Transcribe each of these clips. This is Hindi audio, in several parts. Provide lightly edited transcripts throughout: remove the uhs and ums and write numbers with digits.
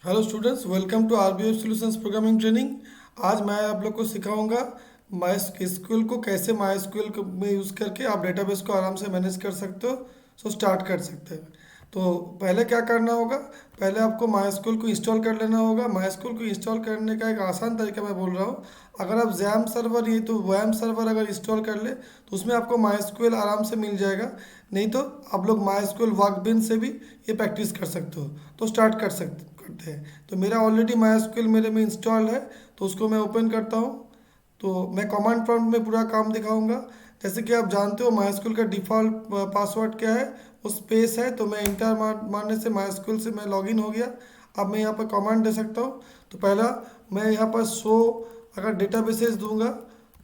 Hello students, welcome to RBI solutions programming training. आज मैं आप लोग को सिखाऊंगा माई एसक्यूएल को कैसे माई एसक्यूएल में यूज़ करके आप डेटाबेस को आराम से मैनेज कर सकते हो। स्टार्ट कर सकते हैं। तो पहले क्या करना होगा, पहले आपको माई एसक्यूएल को इंस्टॉल कर लेना होगा। माई एसक्यूएल को इंस्टॉल करने का एक आसान तरीका मैं बोल रहा हूँ। अगर आप जैम सर्वर ये तो वैम सर्वर अगर इंस्टॉल कर ले तो उसमें आपको माई एसक्यूएल आराम से मिल जाएगा। नहीं तो आप लोग माई एसक्यूएल वर्कबेंच से भी ये प्रैक्टिस कर सकते हो। तो स्टार्ट करते हैं। तो मेरा ऑलरेडी माई एसक्यूएल मेरे में इंस्टॉल है, तो उसको मैं ओपन करता हूँ। तो मैं कमांड प्रॉम्प्ट में पूरा काम दिखाऊंगा। जैसे कि आप जानते हो माई एसक्यूएल का डिफ़ॉल्ट पासवर्ड क्या है, वो स्पेस है। तो मैं इंटर मारने से माई एसक्यूएल से मैं लॉगिन हो गया। अब मैं यहाँ पर कमांड दे सकता हूँ। तो पहला मैं यहाँ पर शो अगर डेटाबेसेस दूंगा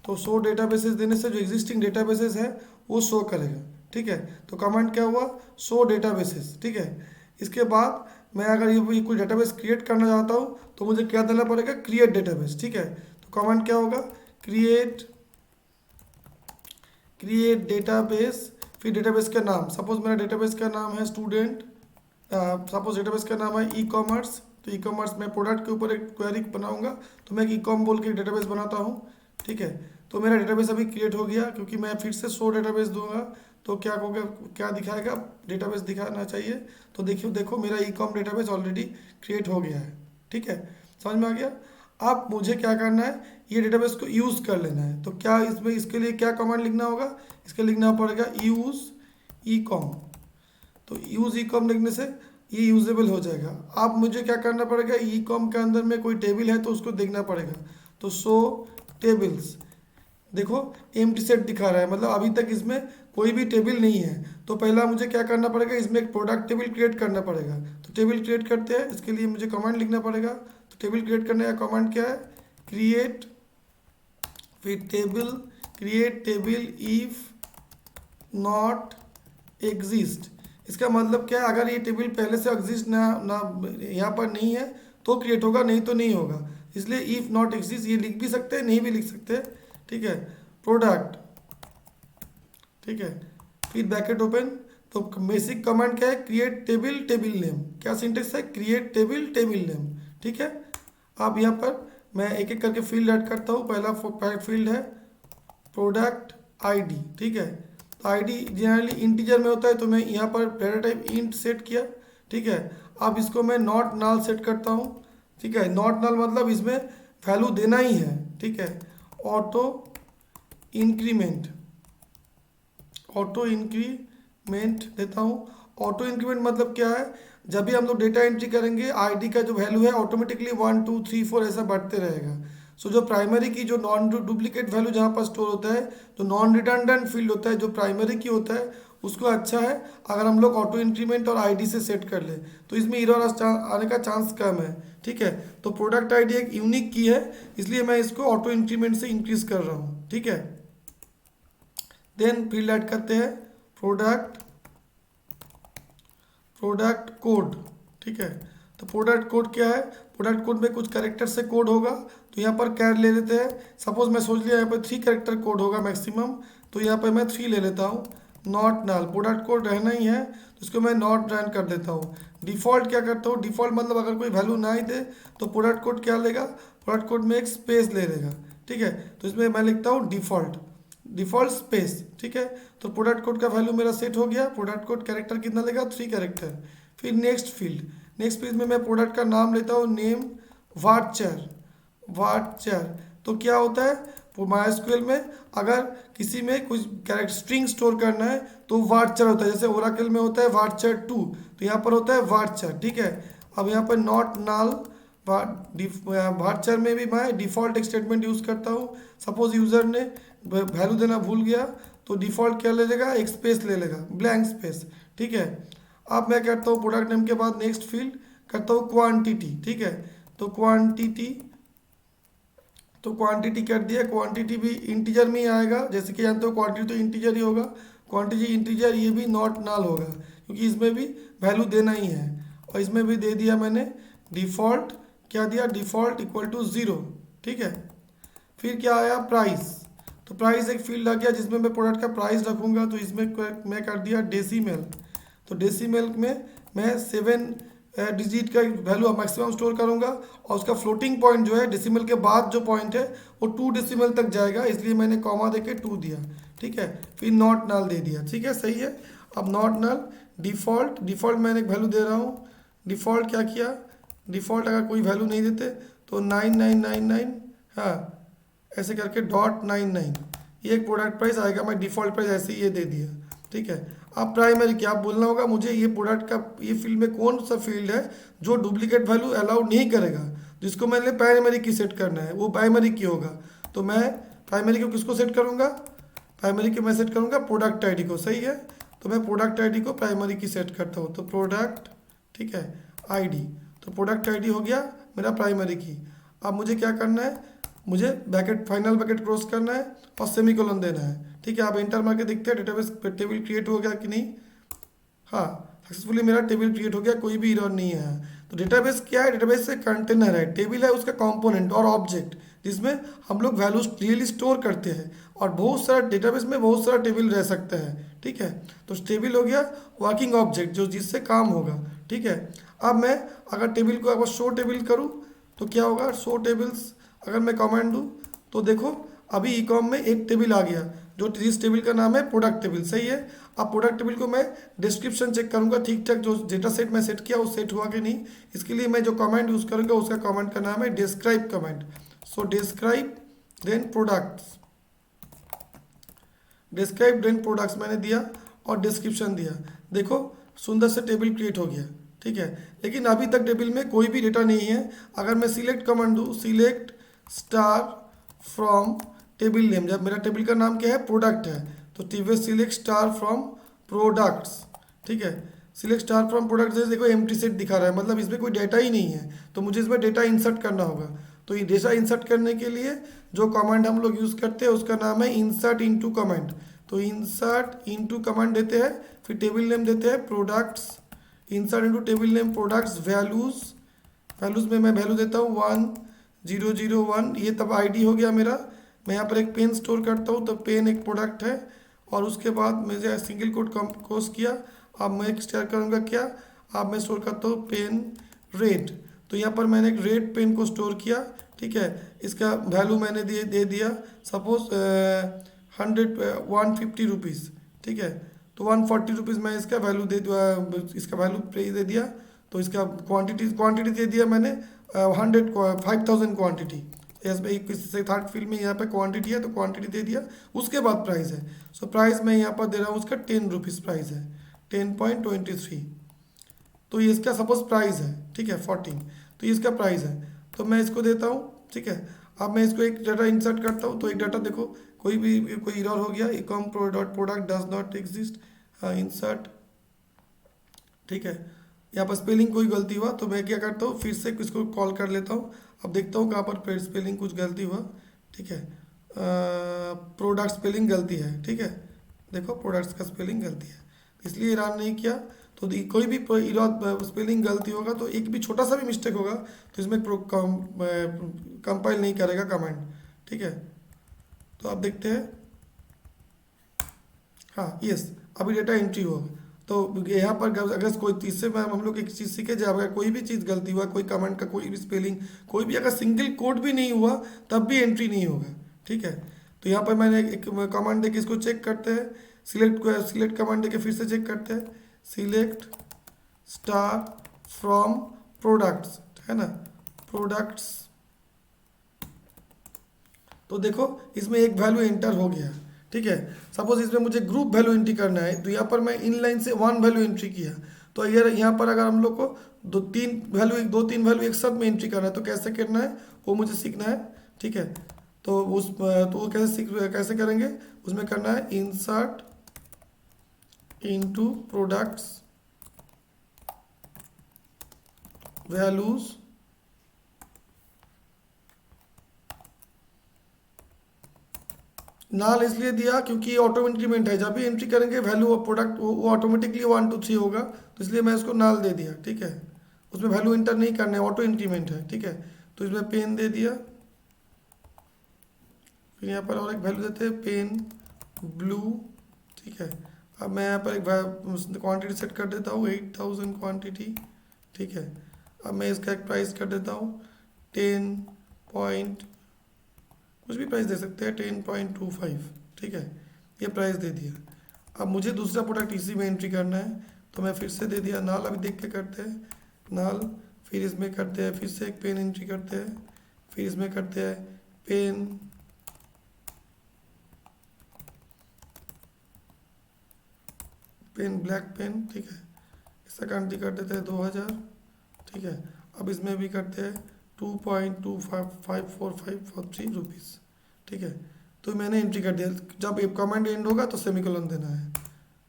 तो शो डेटाबेसेस देने से जो एग्जिस्टिंग डेटाबेसेस है वो शो करेगा। ठीक है, तो कमांड क्या हुआ, शो डेटाबेसेस। ठीक है, इसके बाद मैं अगर ये कोई डेटाबेस क्रिएट करना चाहता हूँ तो मुझे क्या देना पड़ेगा, क्रिएट डेटाबेस। ठीक है, तो कमांड क्या होगा, क्रिएट क्रिएट डेटाबेस। फिर डेटाबेस का नाम, सपोज मेरा डेटाबेस का नाम है स्टूडेंट, सपोज डेटाबेस का नाम है ई कॉमर्स। तो ई कॉमर्स में प्रोडक्ट के ऊपर एक क्वेरी बनाऊंगा, तो मैं एक ई कॉम बोल के डेटाबेस बनाता हूँ। ठीक है, तो मेरा डेटाबेस अभी क्रिएट हो गया। क्योंकि मैं फिर से शो डेटाबेस दूंगा तो क्या होगा, क्या दिखाएगा, डेटाबेस दिखाना चाहिए। तो देखियो, देखो मेरा e com database already create हो गया है। ठीक है, समझ में आ गया। अब मुझे क्या करना है, ये डेटाबेस को यूज़ कर लेना है। तो क्या इसमें इसके लिए क्या कमांड लिखना होगा, इसके लिखना पड़ेगा यूज़ ई कॉम। तो यूज़ ई कॉम लिखने से ये यूजेबल हो जाएगा। अब मुझे क्या करना पड़ेगा, ई कॉम के अंदर में कोई टेबल है तो उसको देखना पड़ेगा। तो शो टेबल्स, देखो एम्प्टी सेट दिखा रहा है, मतलब अभी तक इसमें कोई भी टेबल नहीं है। तो पहला मुझे क्या करना पड़ेगा, इसमें एक प्रोडक्ट टेबल क्रिएट करना पड़ेगा। तो टेबल क्रिएट करते हैं, इसके लिए मुझे कमांड लिखना पड़ेगा। तो टेबल क्रिएट करने का कमांड क्या है, क्रिएट, फिर table, create table if not exist. इसका मतलब क्या है, अगर ये टेबल पहले से एग्जिस्ट ना ना यहाँ पर नहीं है तो क्रिएट होगा, नहीं तो नहीं होगा। इसलिए इफ नॉट एग्जिस्ट ये लिख भी सकते हैं, नहीं भी लिख सकते। ठीक है, प्रोडक्ट। ठीक है, फिर ब्रैकेट ओपन। तो बेसिक कमांड क्या है, क्रिएट टेबल टेबल नेम। क्या सिंटेक्स है, क्रिएट टेबल टेबल नेम। ठीक है, अब यहाँ पर मैं एक एक करके फील्ड ऐड करता हूँ। पहला फील्ड है प्रोडक्ट आईडी। ठीक है, तो आईडी जनरली इंटीजर में होता है, तो मैं यहाँ पर डेटा टाइप इंट सेट किया। ठीक है, अब इसको मैं नॉट नल सेट करता हूँ। ठीक है, नॉट नल मतलब इसमें वैल्यू देना ही है। ठीक है, ऑटो इंक्रीमेंट, ऑटो इंक्रीमेंट देता हूँ। ऑटो इंक्रीमेंट मतलब क्या है, जब भी हम लोग डेटा एंट्री करेंगे आईडी का जो वैल्यू है ऑटोमेटिकली 1 2 3 4 ऐसा बढ़ते रहेगा। सो जो प्राइमरी की जो नॉन डुप्लीकेट वैल्यू जहाँ पर स्टोर होता है, जो नॉन रिडंडेंट फील्ड होता है जो प्राइमरी की होता है, उसको अच्छा है अगर हम लोग ऑटो इंक्रीमेंट और आईडी से सेट कर ले, तो इसमें एरर आने का चांस कम है। ठीक है, तो प्रोडक्ट आईडी एक यूनिक की है, इसलिए मैं इसको ऑटो इंक्रीमेंट से इंक्रीज कर रहा हूँ। ठीक है, देन फील्ड ऐड करते हैं प्रोडक्ट प्रोडक्ट कोड। ठीक है, तो प्रोडक्ट कोड क्या है, प्रोडक्ट कोड में कुछ कैरेक्टर से कोड होगा। तो यहाँ पर कैर ले लेते हैं। सपोज मैं सोच लिया यहाँ पर 3 कैरेक्टर कोड होगा मैक्सिमम, तो यहाँ पर मैं 3 ले लेता हूँ। नॉट नल, प्रोडक्ट कोड रहना ही है तो इसको मैं नॉट रन कर देता हूँ। डिफ़ॉल्ट क्या करता हूँ, डिफ़ॉल्ट मतलब अगर कोई वैल्यू ना ही दे तो प्रोडक्ट कोड क्या लेगा, प्रोडक्ट कोड में एक स्पेस ले लेगा। ठीक है, तो इसमें मैं लिखता हूँ डिफ़ॉल्ट, डिफ़ॉल्ट स्पेस। ठीक है, तो प्रोडक्ट कोड का वैल्यू मेरा सेट हो गया। प्रोडक्ट कोड कैरेक्टर कितना लेगा, 3 कैरेक्टर। फिर नेक्स्ट फील्ड, नेक्स्ट फील्ड में मैं प्रोडक्ट का नाम लेता हूँ, नेम वार्चर। वार्चर तो क्या होता है, माइस्क्वेल में अगर किसी में कुछ कैरेक्टर स्ट्रिंग स्टोर करना है तो वार्चर होता है। जैसे ओरेकल में होता है वार्चर 2, तो यहाँ पर होता है वार्चर। ठीक है, अब यहाँ पर नॉट नल, वार्चर में भी मैं डिफ़ॉल्ट एक स्टेटमेंट यूज़ करता हूँ। सपोज यूज़र ने वैल्यू देना भूल गया तो डिफ़ॉल्ट क्या ले लेगा, एक स्पेस ले लेगा, ब्लैंक स्पेस। ठीक है, अब मैं करता हूँ प्रोडक्ट नेम के बाद नेक्स्ट फील्ड करता हूँ क्वांटिटी। ठीक है, तो क्वांटिटी कर दिया। क्वांटिटी भी इंटीजर में ही आएगा, जैसे कि जानते हो क्वांटिटी तो इंटीजर ही होगा। क्वांटिटी इंटीजर, ये भी नॉट नल होगा क्योंकि इसमें भी वैल्यू देना ही है। और इसमें भी दे दिया मैंने डिफ़ॉल्ट, क्या दिया, डिफ़ॉल्ट इक्वल टू 0। ठीक है, फिर क्या आया, प्राइस। तो प्राइस एक फील्ड आ गया जिसमें मैं प्रोडक्ट का प्राइस रखूंगा। तो इसमें मैं कर दिया डेसीमेल। तो डेसीमेल में मैं 7 डिजिट का वैल्यू मैक्सिमम स्टोर करूंगा, और उसका फ्लोटिंग पॉइंट जो है डेसिमल के बाद जो पॉइंट है वो 2 डेसिमल तक जाएगा, इसलिए मैंने कॉमा देके 2 दिया। ठीक है, फिर नॉट नल दे दिया। ठीक है, सही है। अब नॉट नल डिफ़ॉल्ट मैंने एक वैल्यू दे रहा हूँ। डिफ़ॉल्ट क्या किया, डिफ़ॉल्ट अगर कोई वैल्यू नहीं देते तो 9999, हाँ ऐसे करके .99 ये एक प्रोडक्ट प्राइस आएगा। मैं डिफ़ॉल्ट प्राइस ऐसे ही ये दे दिया। ठीक है, अब प्राइमरी क्या बोलना होगा मुझे, ये प्रोडक्ट का ये फील्ड में कौन सा फील्ड है जो डुप्लीकेट वैल्यू अलाउ नहीं करेगा, जिसको मैंने प्राइमरी की सेट करना है वो प्राइमरी की होगा। तो मैं प्राइमरी को किसको सेट करूँगा, प्राइमरी को मैं सेट करूँगा प्रोडक्ट आईडी को। सही है, तो मैं प्रोडक्ट आईडी को प्राइमरी की सेट करता हूँ, तो प्रोडक्ट, ठीक है, आईडी, तो प्रोडक्ट आईडी हो गया मेरा प्राइमरी की। अब मुझे क्या करना है, मुझे बैकेट फाइनल बैकेट क्रॉस करना है और सेमीकोलन देना है। ठीक है, आप एंटर मार के देखते हैं डेटाबेस टेबल क्रिएट हो गया कि नहीं। हाँ, सक्सेसफुली मेरा टेबल क्रिएट हो गया, कोई भी एरर नहीं है। तो डेटाबेस क्या है, डेटाबेस से कंटेनर है, टेबल है उसका कंपोनेंट और ऑब्जेक्ट, जिसमें हम लोग वैल्यूज क्लियरली स्टोर करते हैं। और बहुत सारा डेटाबेस में बहुत सारा टेबल रह सकता है। ठीक है, तो टेबल हो गया वर्किंग ऑब्जेक्ट जो जिससे काम होगा। ठीक है, अब मैं अगर टेबल को अगर शो टेबल करूँ तो क्या होगा, शो टेबल्स अगर मैं कमांड दूँ तो देखो अभी ई कॉम में एक टेबल आ गया, जो जिस टेबल का नाम है प्रोडक्ट टेबल। सही है, अब प्रोडक्ट टेबल को मैं डिस्क्रिप्शन चेक करूंगा ठीक ठाक जो डेटा सेट मैं सेट किया वो सेट हुआ कि नहीं। इसके लिए मैं जो कमांड यूज़ करूंगा उसका कमांड का नाम है describe command. So describe then products, describe then products मैंने दिया और डिस्क्रिप्शन दिया। देखो सुंदर से टेबल क्रिएट हो गया। ठीक है, लेकिन अभी तक टेबल में कोई भी डेटा नहीं है। अगर मैं सिलेक्ट कमांड दूँ, select star from table name, जब मेरा टेबल का नाम क्या है प्रोडक्ट है, तो TV select star from products. ठीक है, सिलेक्ट स्टार फ्रॉम प्रोडक्ट्स, जैसे देखो एम्प्टी सेट दिखा रहा है, मतलब इसमें कोई डेटा ही नहीं है, तो मुझे इसमें डेटा इंसर्ट करना होगा। तो ये डेटा इंसर्ट करने के लिए जो कमांड हम लोग यूज़ करते हैं उसका नाम है इंसर्ट इनटू कमांड। तो इंसर्ट इनटू कमांड देते हैं, फिर टेबल नेम देते हैं products, insert into table name products values, values में मैं वैल्यू देता हूँ 1001, ये तब आईडी हो गया मेरा। मैं यहाँ पर एक पेन स्टोर करता हूँ, तो पेन एक प्रोडक्ट है। और उसके बाद मुझे सिंगल कोट कंपोज किया। अब मैं एक स्टोर करूँगा क्या, अब मैं स्टोर करता हूँ पेन रेट, तो यहाँ पर मैंने एक रेट पेन को स्टोर किया। ठीक है, इसका वैल्यू मैंने दे दिया सपोज 150 रुपीज़। ठीक है, तो 140 रुपीज़ मैं इसका वैल्यू इसका वैल्यू दे दिया। तो इसका क्वांटिटी दे दिया मैंने 5000 क्वांटिटी। यस भाई, किसी थर्ड फील्ड में यहाँ पे क्वांटिटी है तो क्वांटिटी दे दिया। उसके बाद प्राइस है, सो प्राइस मैं यहाँ पर दे रहा हूँ उसका 10 रुपीज़ प्राइस है, 10.23। तो ये इसका सपोज प्राइस है। ठीक है, 14, तो ये इसका प्राइस है, तो मैं इसको देता हूँ। ठीक है, अब मैं इसको एक डाटा इंसर्ट करता हूँ, तो एक डाटा देखो कोई एरर हो गया, ecom product does not exist, insert. ठीक है, यहाँ पर स्पेलिंग कोई गलती हुआ तो मैं क्या करता हूँ, फिर से इसको कॉल कर लेता हूँ। अब देखता हूँ कहाँ पर स्पेलिंग कुछ गलती हुआ। ठीक है, प्रोडक्ट स्पेलिंग गलती है। ठीक है, देखो प्रोडक्ट्स का स्पेलिंग गलती है, इसलिए रन नहीं किया। तो कोई भी स्पेलिंग गलती होगा तो एक भी छोटा सा भी मिस्टेक होगा तो इसमें कंपाइल नहीं करेगा कमांड। ठीक है, तो आप देखते हैं, हाँ यस, अभी डेटा एंट्री होगा। तो यहाँ पर अगर कोई चीज़ से हम लोग एक चीज़ सीखे जाए, अगर कोई भी चीज़ गलती हुआ, कोई कमेंट का कोई भी स्पेलिंग, कोई भी अगर सिंगल कोड भी नहीं हुआ तब भी एंट्री नहीं होगा। ठीक है, तो यहाँ पर मैंने एक कमांड देके इसको चेक करते हैं, सिलेक्ट कमांड देके फिर से चेक करते हैं, सिलेक्ट स्टार फ्रॉम प्रोडक्ट्स, है ना, प्रोडक्ट्स। तो देखो इसमें एक वैल्यू एंटर हो गया। ठीक है, सपोज इसमें मुझे ग्रुप वैल्यू एंट्री करना है, तो यहाँ पर मैं इन लाइन से 1 वैल्यू एंट्री किया। तो ये यहाँ पर अगर हम लोग को दो तीन वैल्यू एक साथ में एंट्री करना है तो कैसे करना है वो मुझे सीखना है। ठीक है, तो वो कैसे करेंगे, उसमें करना है इंसर्ट इनटू प्रोडक्ट्स वैल्यूज, नाल इसलिए दिया क्योंकि ऑटो इंक्रीमेंट है, जब भी एंट्री करेंगे वैल्यू ऑफ प्रोडक्ट वो ऑटोमेटिकली 1 2 3 होगा, तो इसलिए मैं इसको नाल दे दिया। ठीक है, उसमें वैल्यू इंटर नहीं करना है, ऑटो इंक्रीमेंट है। ठीक है, तो इसमें पेन दे दिया, फिर यहाँ पर और एक वैल्यू देते हैं पेन ब्लू। ठीक है, अब मैं यहाँ पर एक क्वांटिटी सेट कर देता हूँ 8000 क्वांटिटी। ठीक है। अब मैं इसका एक प्राइस कर देता हूँ 10 पॉइंट, कुछ भी प्राइस दे सकते हैं, 10.25, ठीक है, ये प्राइस दे दिया। अब मुझे दूसरा प्रोडक्ट इसी में एंट्री करना है, तो मैं फिर से दे दिया नाल। अभी देख के करते हैं नाल, फिर इसमें करते हैं फिर से एक पेन एंट्री करते हैं, फिर इसमें करते हैं पेन, पेन ब्लैक पेन, ठीक है, इसका क्वांटिटी कर देते हैं 2000, ठीक है। अब इसमें भी करते हैं 2.25545 रुपीज़, ठीक है। तो मैंने एंट्री कर दिया। जब ये कमेंट एंड होगा तो सेमीकोलन देना है।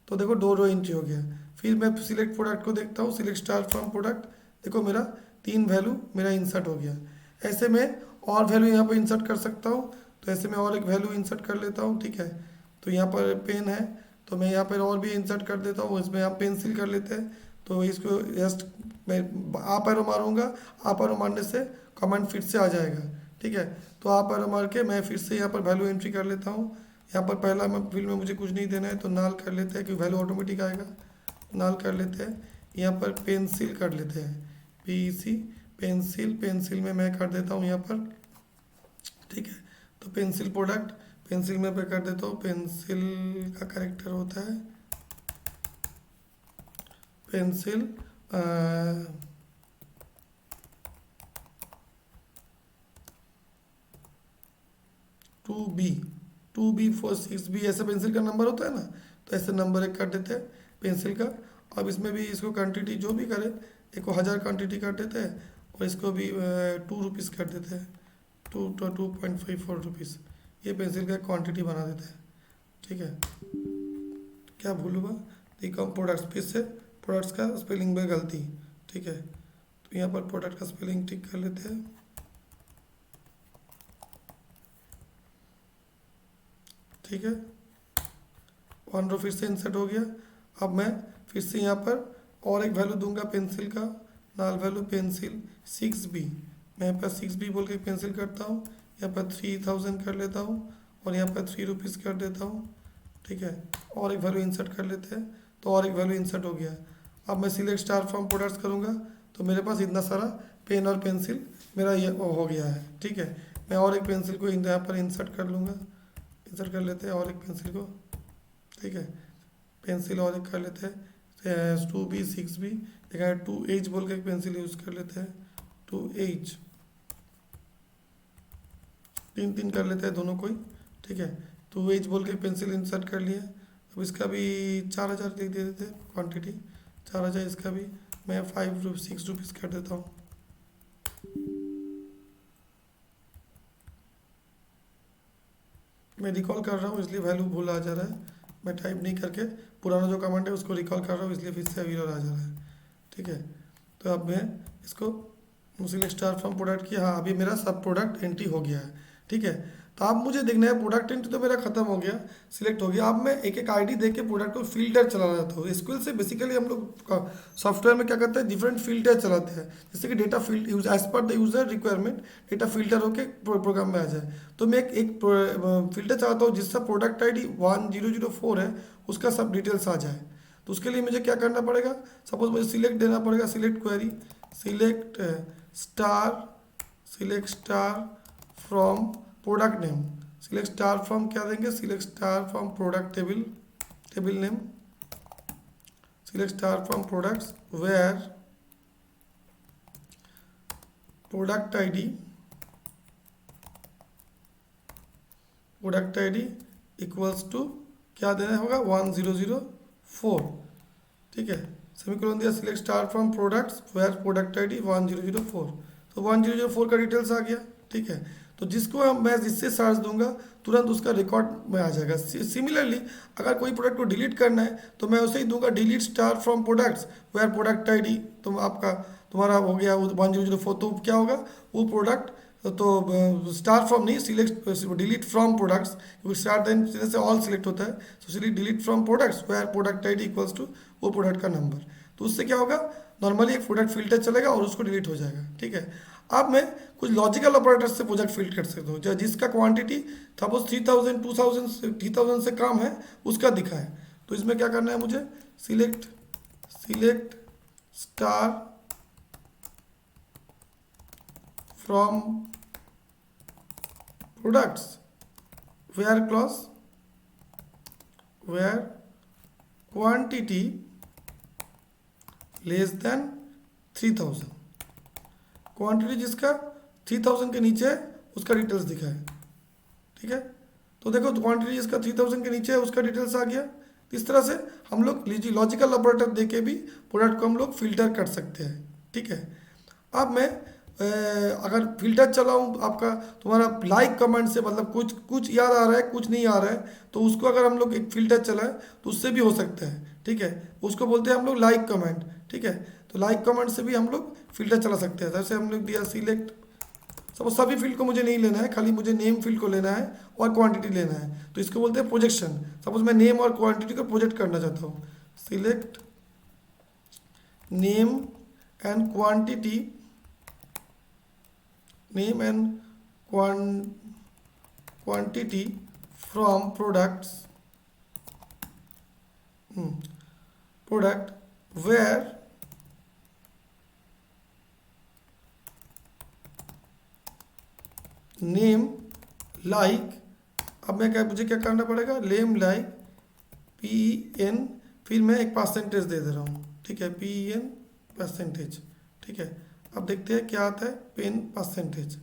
तो देखो 2 रो एंट्री हो गया। फिर मैं सिलेक्ट प्रोडक्ट को देखता हूँ, सिलेक्ट स्टार फ्रॉम प्रोडक्ट, देखो मेरा 3 वैल्यू मेरा इंसर्ट हो गया। ऐसे में और वैल्यू यहाँ पर इंसर्ट कर सकता हूँ, तो ऐसे में और एक वैल्यू इंसर्ट कर लेता हूँ, ठीक है। तो यहाँ पर पेन है, तो मैं यहाँ पर और भी इंसर्ट कर देता हूँ, इसमें आप पेंसिल कर लेते हैं। तो इसको जस्ट मैं आप एरो मारूंगा, आप एरो मारने से कमेंट फिर से आ जाएगा, ठीक है। तो आप एरो मार के मैं फिर से यहाँ पर वैल्यू एंट्री कर लेता हूँ। यहाँ पर पहला मैं फील्ड में मुझे कुछ नहीं देना है, तो नाल कर लेते हैं कि वैल्यू ऑटोमेटिक आएगा, नाल कर लेते हैं। यहाँ पर पेंसिल कर लेते हैं, PEC पेंसिल, पेंसिल में मैं कर देता हूँ यहाँ पर, ठीक है। तो पेंसिल प्रोडक्ट, पेंसिल में मैं कर देता हूँ, पेंसिल का कैरेक्टर होता है पेंसिल 2B ऐसा पेंसिल का नंबर होता है ना, तो ऐसे नंबर एक कर देते हैं पेंसिल का। अब इसमें भी इसको क्वांटिटी जो भी करे, एक को 1000 क्वांटिटी कर देते हैं, और इसको भी 2 रुपीज़ कर देते हैं, 2.54 रुपीज़, ये पेंसिल का क्वांटिटी बना देते हैं, ठीक है। क्या भूल हुआ, कम प्रोडक्ट्स, फिर से प्रोडक्ट्स का स्पेलिंग में गलती, ठीक है। तो यहाँ पर प्रोडक्ट का स्पेलिंग ठीक कर लेते हैं, ठीक है। 1 रो फिर से इंसर्ट हो गया। अब मैं फिर से यहाँ पर और एक वैल्यू दूंगा पेंसिल का, नाल वैल्यू पेंसिल 6B, मैं यहाँ पर 6B बोल के पेंसिल करता हूँ, यहाँ पर 3000 कर लेता हूँ, और यहाँ पर 3 रुपीज़ कर देता हूँ, ठीक है। और एक वैल्यू इंसर्ट कर लेते हैं, तो और एक वैल्यू इंसर्ट हो गया। अब मैं सिलेक्ट स्टार फ्रॉम प्रोडक्ट्स करूँगा, तो मेरे पास इतना सारा पेन और पेंसिल मेरा ये हो गया है, ठीक है। मैं और एक पेंसिल को यहाँ पर इंसर्ट कर लूँगा, इंसर्ट कर लेते हैं और एक पेंसिल को, ठीक है। पेंसिल और एक कर लेते हैं 2B 6B, देखा 2H बोल के एक पेंसिल यूज़ कर लेते हैं, 2H, 3 कर लेते हैं दोनों कोई, ठीक है। 2H बोल के पेंसिल इंसर्ट कर लिया। अब इसका भी 4000 दे देते क्वांटिटी, 4000, इसका भी मैं 6 रुपीज़ कर देता हूँ। मैं रिकॉल कर रहा हूँ इसलिए वैल्यू भूल आ जा रहा है, मैं टाइप नहीं करके पुराना जो कमेंट है उसको रिकॉल कर रहा हूँ, इसलिए फिर से एरर आ जा रहा है, ठीक है। तो अब मैं इसको सिलेक्ट स्टार फ्रॉम प्रोडक्ट किया, हाँ अभी मेरा सब प्रोडक्ट एंट्री हो गया है, ठीक है। तो अब मुझे देखना है प्रोडक्ट एंट्री तो मेरा खत्म हो गया, सिलेक्ट हो गया। अब मैं एक एक आईडी देख के प्रोडक्ट को फिल्टर चलाना चाहता हूँ। एसक्यूएल से बेसिकली हम लोग सॉफ्टवेयर में क्या करते हैं, डिफरेंट फिल्टर चलाते हैं, जैसे कि data field use as per the user requirement data filter होकर प्रोग्राम में आ जाए। तो मैं एक फिल्टर चाहता हूँ जिसका प्रोडक्ट ID 1004 है, उसका सब डिटेल्स आ जाए। तो उसके लिए मुझे क्या करना पड़ेगा, सपोज मुझे सिलेक्ट देना पड़ेगा, select query, select star from product name, select star from क्या देंगे, select star from product table name, select star from products where product ID equals to क्या देना होगा 1004, ठीक है। सेमीकोलन दिया, select star from products where product ID 1004, तो 1004 का डिटेल्स आ गया, ठीक है। तो जिसको मैं जिससे सर्च दूंगा तुरंत उसका रिकॉर्ड में आ जाएगा। सिमिलरली अगर कोई प्रोडक्ट को डिलीट करना है तो मैं उसे ही दूंगा delete star from products where product ID, तो आपका तुम्हारा हो गया 1004, तो क्या होगा वो प्रोडक्ट, तो स्टार फ्रॉम नहीं, सिलेक्ट डिलीट फ्रॉम प्रोडक्ट्स, क्योंकि स्टार देन से ऑल सिलेक्ट होता है, तो select delete from products where product ID equals to वो प्रोडक्ट का नंबर। तो उससे क्या होगा, नॉर्मली एक प्रोडक्ट फिल्टर चलेगा और उसको डिलीट हो जाएगा, ठीक है। अब मैं कुछ लॉजिकल ऑपरेटर से प्रोडक्ट फिल्टर कर सकता हूँ, जिसका क्वांटिटी सपोज 3000 3000 से कम है उसका दिखा है। तो इसमें क्या करना है मुझे, select star from products where clause where quantity less than 3000, quantity जिसका 3000 के नीचे है उसका डिटेल्स दिखा है। ठीक है, तो देखो क्वांटिटी जिसका 3000 के नीचे है उसका डिटेल्स आ गया। इस तरह से हम लोग लॉजिकल ऑपरेटर देके भी प्रोडक्ट को हम लोग फिल्टर कर सकते हैं। ठीक है, अब मैं अगर फिल्टर चलाऊँ आपका तुम्हारा लाइक कमेंट से, मतलब कुछ कुछ याद आ रहा है कुछ नहीं आ रहा है, तो उसको अगर हम लोग एक फिल्टर चलाएं तो उससे भी हो सकता है। ठीक है, उसको बोलते हैं हम लोग लाइक कमेंट। ठीक है, तो लाइक कमेंट से भी हम लोग फिल्टर चला सकते हैं। जैसे हम लोग दिया सिलेक्ट, सपोज सभी फील्ड को मुझे नहीं लेना है, खाली मुझे नेम फील्ड को लेना है और क्वांटिटी लेना है, तो इसको बोलते हैं प्रोजेक्शन। सपोज मैं नेम और क्वांटिटी को प्रोजेक्ट करना चाहता हूँ, select name and quantity, name and quantity from products, product where name like, अब मैं क्या, मुझे क्या करना पड़ेगा, नेम लाइक PEN, फिर मैं एक परसेंटेज दे रहा हूँ। ठीक है, PEN परसेंटेज। ठीक है, अब देखते हैं क्या आता है, पेन परसेंटेज।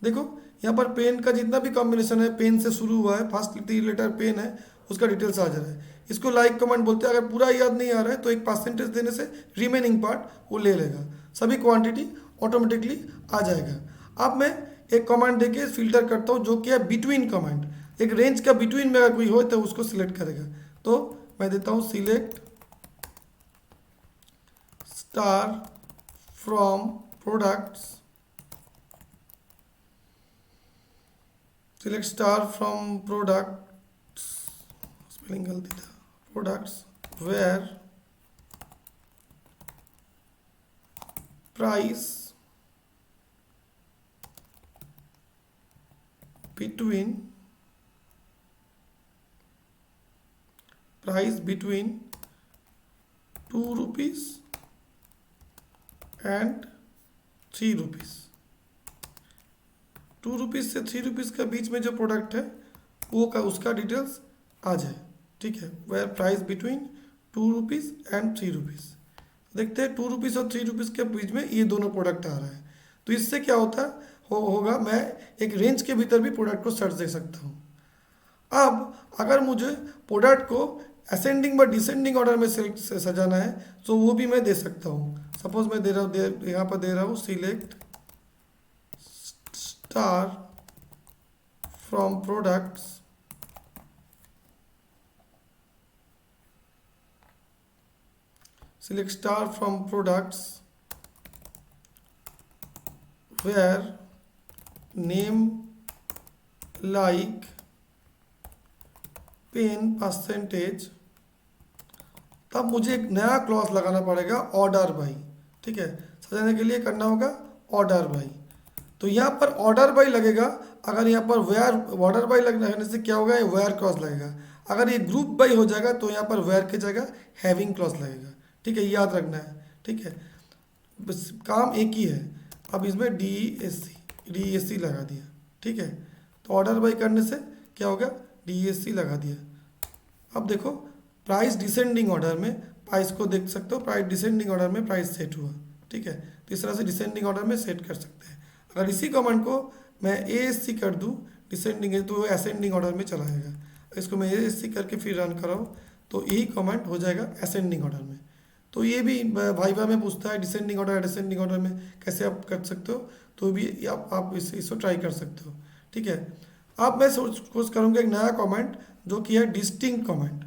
देखो यहाँ पर पेन का जितना भी कॉम्बिनेशन है, पेन से शुरू हुआ है, फर्स्ट 3 लेटर पेन है, उसका डिटेल्स आ जा रहा है। इसको लाइक कमेंट बोलते हैं। अगर पूरा याद नहीं आ रहा है तो एक परसेंटेज देने से रिमेनिंग पार्ट वो ले लेगा, सभी क्वांटिटी ऑटोमेटिकली आ जाएगा। अब मैं एक कमांड देके फिल्टर करता हूँ जो कि है बिटवीन कमांड, एक रेंज का बिटवीन में अगर कोई हो तो उसको सिलेक्ट करेगा। तो मैं देता हूँ select star from products, select star from products, spelling गलती था, products where price between 2 rupees and 3 rupees। 2 rupees से 3 रुपीज़ के बीच में जो प्रोडक्ट है वो का उसका डिटेल्स आ जाए। ठीक है, where price between 2 rupees and 3 rupees. देखते हैं 2 रुपीज़ और 3 रुपीज़ के बीच में ये दोनों प्रोडक्ट आ रहा है, तो इससे क्या होता है होगा, मैं एक रेंज के भीतर भी प्रोडक्ट को सर्च दे सकता हूँ। अब अगर मुझे प्रोडक्ट को असेंडिंग व डिसेंडिंग ऑर्डर में सजाना है तो वो भी मैं दे सकता हूँ। सपोज मैं दे रहा हूँ, यहाँ पर दे रहा हूँ select star from products, select star from products where name like pen percentage. तब मुझे एक नया क्लॉज लगाना पड़ेगा ऑर्डर बाई। ठीक है, सजाने के लिए करना होगा ऑर्डर बाई। तो यहाँ पर ऑर्डर बाई लगेगा। अगर यहाँ पर वेयर ऑर्डर बाई लगने से क्या होगा, ये वेयर क्लॉज लगेगा। अगर ये ग्रुप बाई हो जाएगा तो यहाँ पर वेयर की जगह हैविंग क्लॉज लगेगा। ठीक है, याद रखना है। ठीक है, बस काम एक ही है। अब इसमें DESC लगा दिया। ठीक है, तो ऑर्डर बाई करने से क्या होगा, DESC लगा दिया। अब देखो प्राइस डिसेंडिंग ऑर्डर में प्राइस को देख सकते हो, प्राइस डिसेंडिंग ऑर्डर में प्राइस सेट हुआ। ठीक है, तो इस तरह से डिसेंडिंग ऑर्डर में सेट कर सकते हैं। अगर इसी कमांड को मैं ASC कर दूं डिसेंडिंग है तो वो असेंडिंग ऑर्डर में चला जाएगा। इसको मैं ASC करके फिर रन कराऊँ तो यही कमांड हो जाएगा असेंडिंग ऑर्डर में। तो ये भी वाइवा में पूछता है डिसेंडिंग ऑर्डर डिसेंडिंग ऑर्डर में कैसे आप कर सकते हो, तो भी आप इसको ट्राई कर सकते हो। ठीक है, अब मैं कोशिश करूँगा एक नया कमेंट जो कि है डिस्टिंक्ट कमेंट।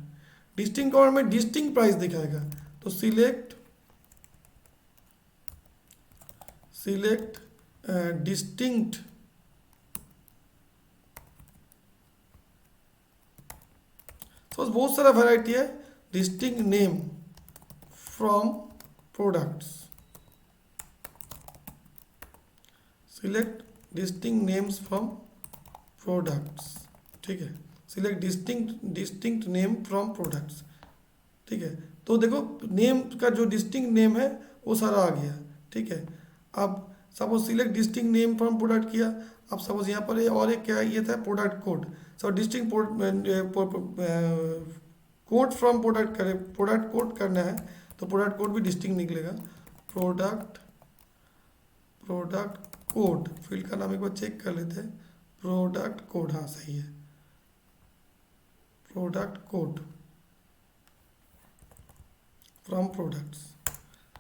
डिस्टिंक्ट कमेंट में डिस्टिंक्ट प्राइस दिखाएगा। तो सिलेक्ट डिस्टिंक्ट तो बहुत सारा वैरायटी है। Distinct name from products, select distinct names from products. ठीक है, select distinct name from products. ठीक है, तो देखो नेम का जो डिस्टिंक्ट नेम है वो सारा आ गया। ठीक है, अब suppose select distinct name from product किया। अब सपोज यहाँ पर और एक क्या ये था product code. So distinct code from product करें, प्रोडक्ट कोड करना है तो प्रोडक्ट कोड भी डिस्टिंक्ट निकलेगा। प्रोडक्ट प्रोडक्ट कोड फील्ड का नाम एक बार चेक कर लेते हैं। प्रोडक्ट कोड, हाँ सही है, प्रोडक्ट कोड फ्रॉम प्रोडक्ट्स।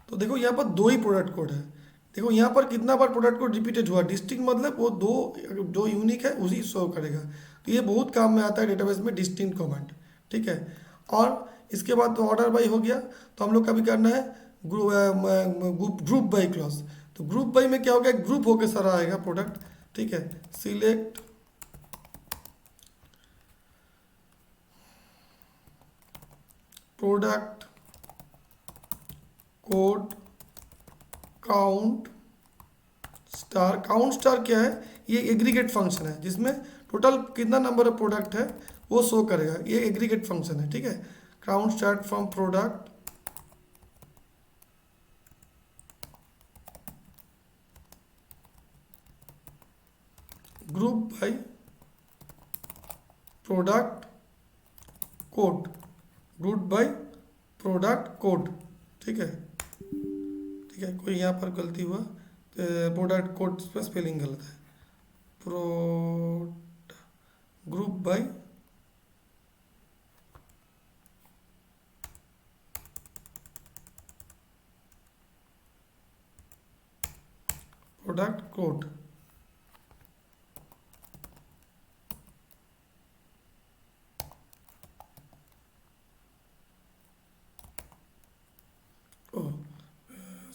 तो देखो यहाँ पर दो ही प्रोडक्ट कोड है। देखो यहाँ पर कितना बार प्रोडक्ट कोड रिपीटेड हुआ, डिस्टिंक्ट मतलब वो दो जो यूनिक है उसी शो करेगा। तो ये बहुत काम में आता है डेटाबेस में डिस्टिंक्ट कमांड, ठीक है। और इसके बाद तो ऑर्डर बाई हो गया, तो हम लोग का भी करना है ग्रुप बाई क्लॉज। तो ग्रुप बाई में क्या हो गया, ग्रुप होके सारा आएगा प्रोडक्ट, ठीक है। Select product code count star. Count star क्या है, ये एग्रीगेट फंक्शन है जिसमें टोटल कितना नंबर ऑफ प्रोडक्ट है वो शो करेगा। ये एग्रीगेट फंक्शन है, ठीक है। Count start from product group by product code, group by product code, ठीक है। ठीक है, कोई यहाँ पर गलती हुआ, प्रोडक्ट कोड पर स्पेलिंग गलत है। Group by product code,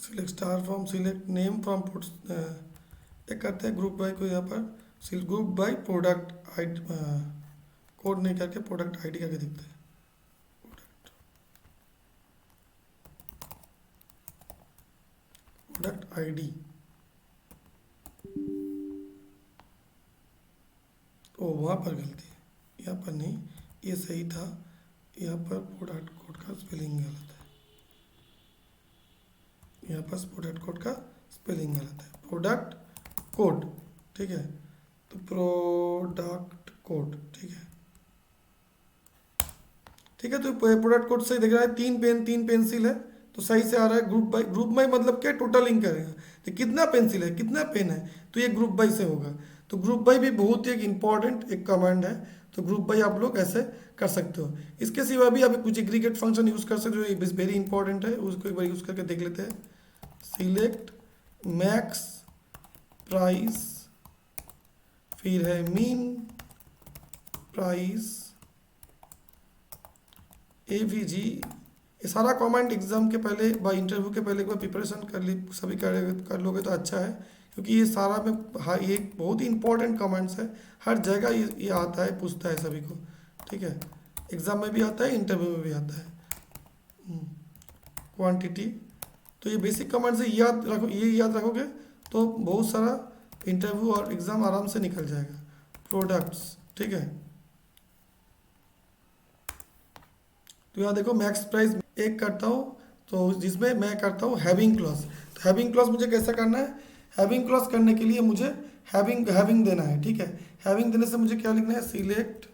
select star from select name from एक करते हैं ग्रुप बाय को यहाँ पर group by product I code नहीं करके प्रोडक्ट आईडी करके दिखते हैं। प्रोडक्ट आईडी, ओ वहाँ पर गलती है, यहाँ पर नहीं, ये सही था। यहाँ पर प्रोडक्ट कोड का स्पेलिंग गलत है, यहाँ पर प्रोडक्ट कोड का स्पेलिंग गलत है। प्रोडक्ट कोड, ठीक है, तो प्रोडक्ट कोड, ठीक है। ठीक है, तो प्रोडक्ट कोड सही दिख रहा है। 3 पेंसिल है तो सही से आ रहा है। ग्रुप बाई, ग्रुप बाई मतलब क्या, टोटलिंग करेगा तो कितना पेंसिल है कितना पेन है, तो ये ग्रुप बाई से होगा। तो ग्रुप बाई भी बहुत ही एक इंपॉर्टेंट एक कमांड है। तो ग्रुप बाई आप लोग ऐसे कर सकते हो। इसके सिवा भी आप कुछ एग्रीगेट फंक्शन यूज़ कर सकते हो, जो वेरी इंपॉर्टेंट है, उसको एक बार यूज़ करके देख लेते हैं। सिलेक्ट मैक्स प्राइस, फिर है मीन प्राइस, एवीजी। ये सारा कमेंट एग्जाम के पहले बाय इंटरव्यू के पहले एक बार प्रिपरेशन कर ली, सभी कर लोगे तो अच्छा है, क्योंकि ये सारा में ये बहुत ही इंपॉर्टेंट कमेंट्स है। हर जगह ये आता है, पूछता है सभी को, ठीक है। एग्जाम में भी आता है, इंटरव्यू में भी आता है। क्वांटिटी, तो ये बेसिक कमेंट्स है, याद रखो, ये याद रखोगे तो बहुत सारा इंटरव्यू और एग्ज़ाम आराम से निकल जाएगा। प्रोडक्ट्स, ठीक है। तो यहाँ देखो मैक्स प्राइस एक करता हूँ, तो जिसमें मैं करता हूँ हैविंग क्लॉज। तो हैविंग क्लॉज मुझे कैसा करना है, हैविंग क्लॉज करने के लिए मुझे हैविंग देना है, ठीक है। हैविंग देने से मुझे क्या लिखना है, सिलेक्ट